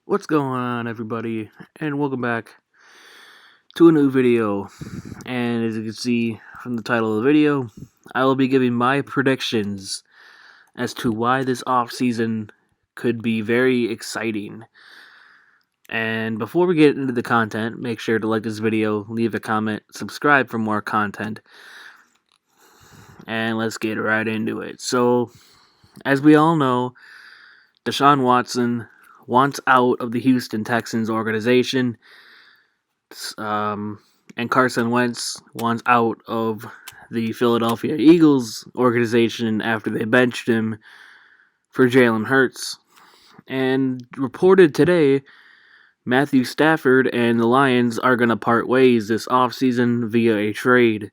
What's going on, everybody, and welcome back to a new video. And as you can see from the title of the video, I will be giving my predictions as to why this off-season could be very exciting. And before we get into the content, make sure to like this video, leave a comment, subscribe for more content, and let's get right into it. So, as we all know, Deshaun Watson wants out of the Houston Texans organization. And Carson Wentz wants out of the Philadelphia Eagles organization after they benched him for Jalen Hurts. And reported today, Matthew Stafford and the Lions are going to part ways this offseason via a trade.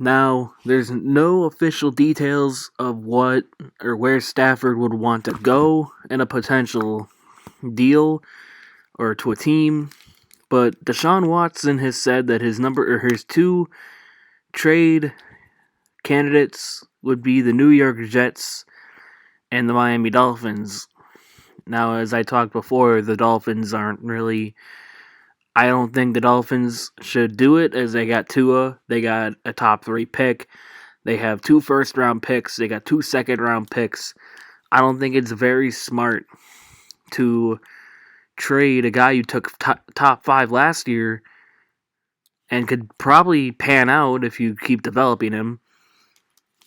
Now, there's no official details of what or where Stafford would want to go in a potential deal or to a team. But Deshaun Watson has said that his two trade candidates would be the New York Jets and the Miami Dolphins. Now, as I talked before, the Dolphins aren't really... I don't think the Dolphins should do it, as they got Tua, they got a top 3 pick, they have 2 first-round picks, they got 2 second-round picks. I don't think it's very smart to trade a guy who took top 5 last year and could probably pan out if you keep developing him.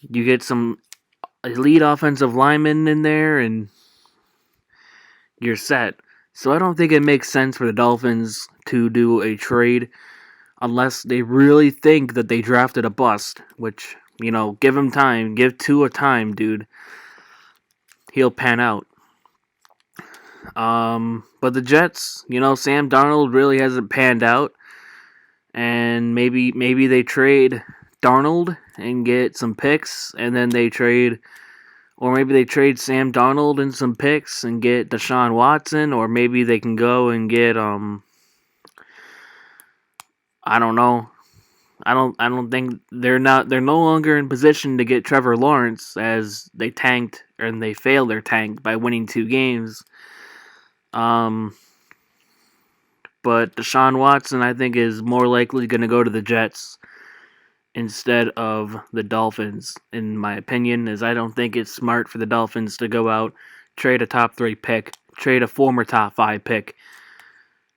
You get some elite offensive linemen in there, and you're set. So I don't think it makes sense for the Dolphins to do a trade unless they really think that they drafted a bust, which, give him time. Give Tua time, dude. He'll pan out. But the Jets, Sam Darnold really hasn't panned out. And maybe they trade Darnold and get some picks, and then they trade... Or maybe they trade Sam Darnold and some picks and get Deshaun Watson, or maybe they can go and get I don't know. I don't think they're no longer in position to get Trevor Lawrence, as they tanked and they failed their tank by winning 2 games. But Deshaun Watson, I think, is more likely going to go to the Jets instead of the Dolphins, in my opinion, as I don't think it's smart for the Dolphins to go out, trade a top 3 pick, trade a former top 5 pick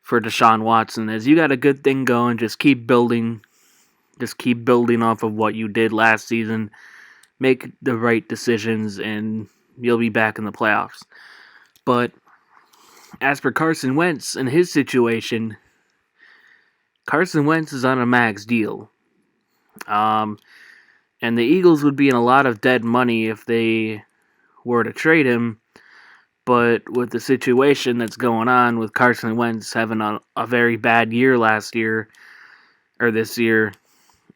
for Deshaun Watson, as you got a good thing going. Just keep building off of what you did last season, make the right decisions, and you'll be back in the playoffs. But as for Carson Wentz and his situation, Carson Wentz is on a max deal. And the Eagles would be in a lot of dead money if they were to trade him. But with the situation that's going on with Carson Wentz having a very bad year this year,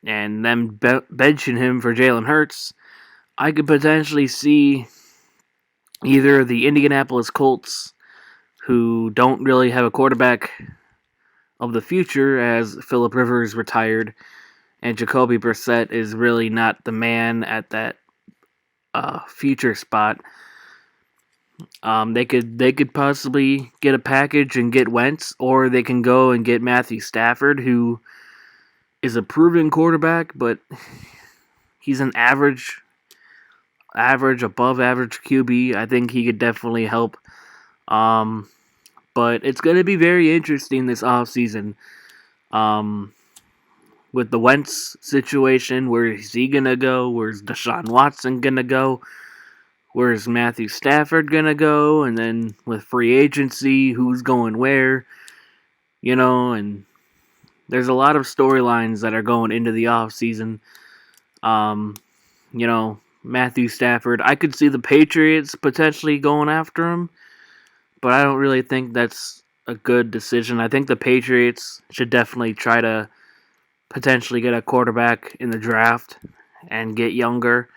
and them benching him for Jalen Hurts, I could potentially see either the Indianapolis Colts, who don't really have a quarterback of the future, as Phillip Rivers retired, and Jacoby Brissett is really not the man at that future spot. They could possibly get a package and get Wentz, or they can go and get Matthew Stafford, who is a proven quarterback, but he's an average, above average QB. I think he could definitely help. But it's going to be very interesting this offseason. With the Wentz situation, where is he going to go? Where's Deshaun Watson going to go? Where's Matthew Stafford going to go? And then with free agency, who's going where? And there's a lot of storylines that are going into the offseason. Matthew Stafford, I could see the Patriots potentially going after him, but I don't really think that's a good decision. I think the Patriots should definitely try to potentially get a quarterback in the draft and get younger.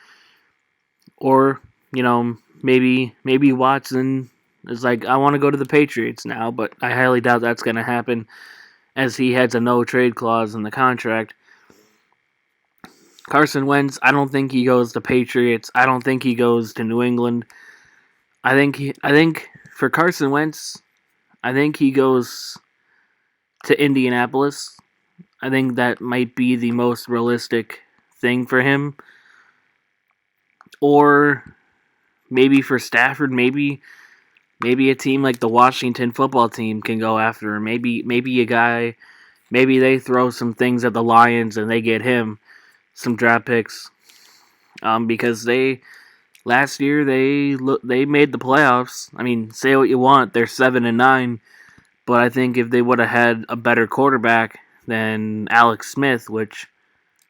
Or, maybe Watson is like, I want to go to the Patriots now, but I highly doubt that's going to happen, as he has a no-trade clause in the contract. Carson Wentz, I don't think he goes to Patriots. I don't think he goes to New England. I think for Carson Wentz, I think he goes to Indianapolis. I think that might be the most realistic thing for him. Or maybe for Stafford, maybe a team like the Washington football team can go after him. Maybe a guy, maybe they throw some things at the Lions and they get him some draft picks. Because they last year they made the playoffs. I mean, say what you want, they're 7-9, but I think if they would have had a better quarterback than Alex Smith, which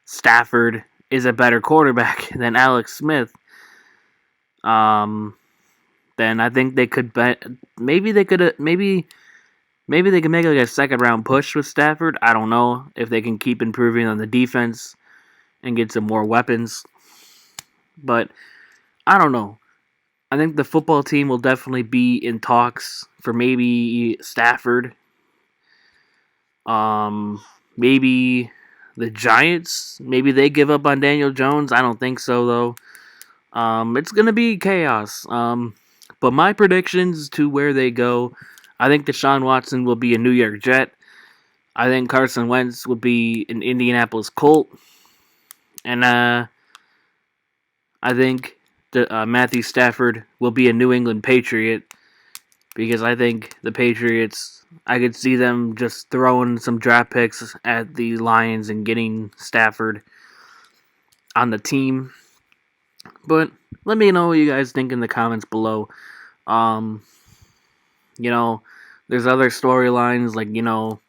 Stafford is a better quarterback than Alex Smith, then I think they could bet. Maybe they could. Maybe they can make like a second round push with Stafford. I don't know if they can keep improving on the defense and get some more weapons. But I don't know. I think the football team will definitely be in talks for maybe Stafford. Maybe the Giants. Maybe they give up on Daniel Jones. I don't think so though. It's gonna be chaos. But my predictions to where they go, I think Deshaun Watson will be a New York Jet. I think Carson Wentz will be an Indianapolis Colt. And I think Matthew Stafford will be a New England Patriot. Because I think the Patriots, I could see them just throwing some draft picks at the Lions and getting Stafford on the team. But let me know what you guys think in the comments below. There's other storylines like,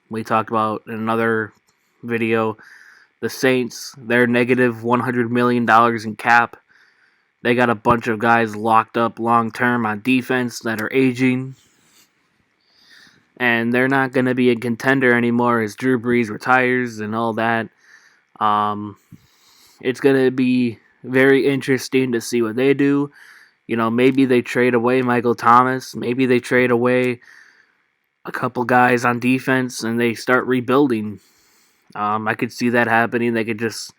we talked about in another video. The Saints, they're negative $100 million in cap. They got a bunch of guys locked up long term on defense that are aging. And they're not going to be a contender anymore as Drew Brees retires and all that. It's going to be very interesting to see what they do. Maybe they trade away Michael Thomas. Maybe they trade away a couple guys on defense and they start rebuilding. I could see that happening. They could just,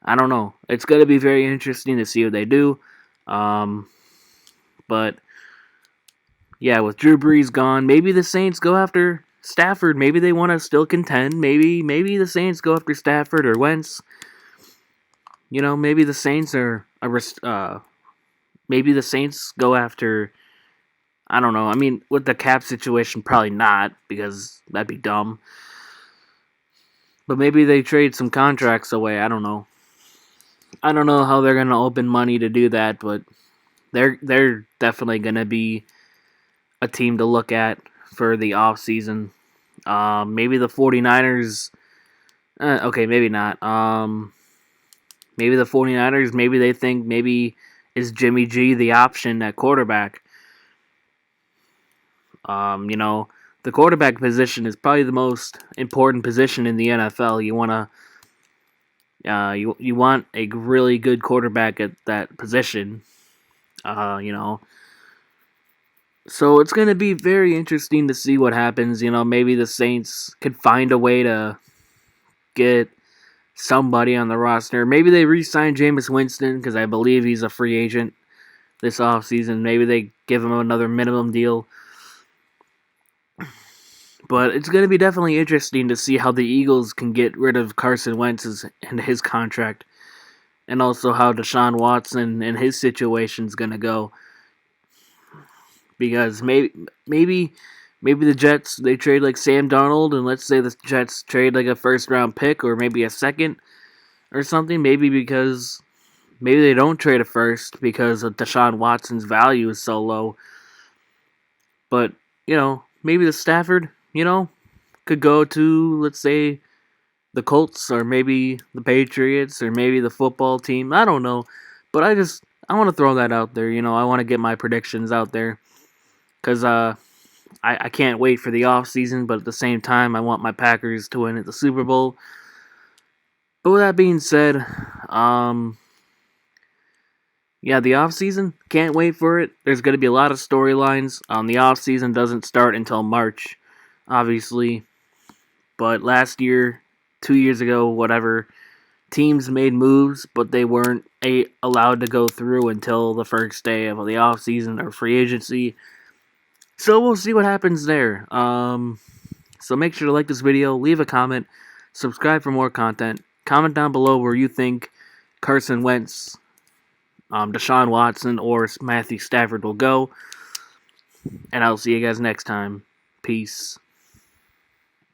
I don't know. It's going to be very interesting to see what they do. But yeah, with Drew Brees gone, maybe the Saints go after Stafford. Maybe they want to still contend. Maybe the Saints go after Stafford or Wentz. Maybe the Saints maybe the Saints go after, I don't know. I mean, with the cap situation, probably not, because that'd be dumb. But maybe they trade some contracts away. I don't know. I don't know how they're going to open money to do that, but they're definitely going to be a team to look at for the offseason. Maybe the 49ers. Okay, maybe not. Maybe the 49ers, maybe they think maybe is Jimmy G the option at quarterback. The quarterback position is probably the most important position in the NFL. You want you want a really good quarterback at that position. So it's going to be very interesting to see what happens. Maybe the Saints could find a way to get somebody on the roster. Maybe they re-sign Jameis Winston because I believe he's a free agent this offseason. Maybe they give him another minimum deal. But it's going to be definitely interesting to see how the Eagles can get rid of Carson Wentz and his contract. And also how Deshaun Watson and his situation is going to go. Because maybe the Jets, they trade like Sam Darnold. And let's say the Jets trade like a first round pick or maybe a second or something. Maybe they don't trade a first because of Deshaun Watson's value is so low. But, maybe the Stafford, could go to, let's say, the Colts or maybe the Patriots or maybe the football team. I don't know. But I want to throw that out there. I want to get my predictions out there. Because I can't wait for the offseason, but at the same time, I want my Packers to win at the Super Bowl. But with that being said, yeah, the offseason, can't wait for it. There's going to be a lot of storylines. The offseason doesn't start until March, obviously. But last year, 2 years ago, whatever, teams made moves, but they weren't allowed to go through until the first day of the offseason or free agency. So we'll see what happens there. So make sure to like this video, leave a comment, subscribe for more content. Comment down below where you think Carson Wentz, Deshaun Watson, or Matthew Stafford will go. And I'll see you guys next time. Peace.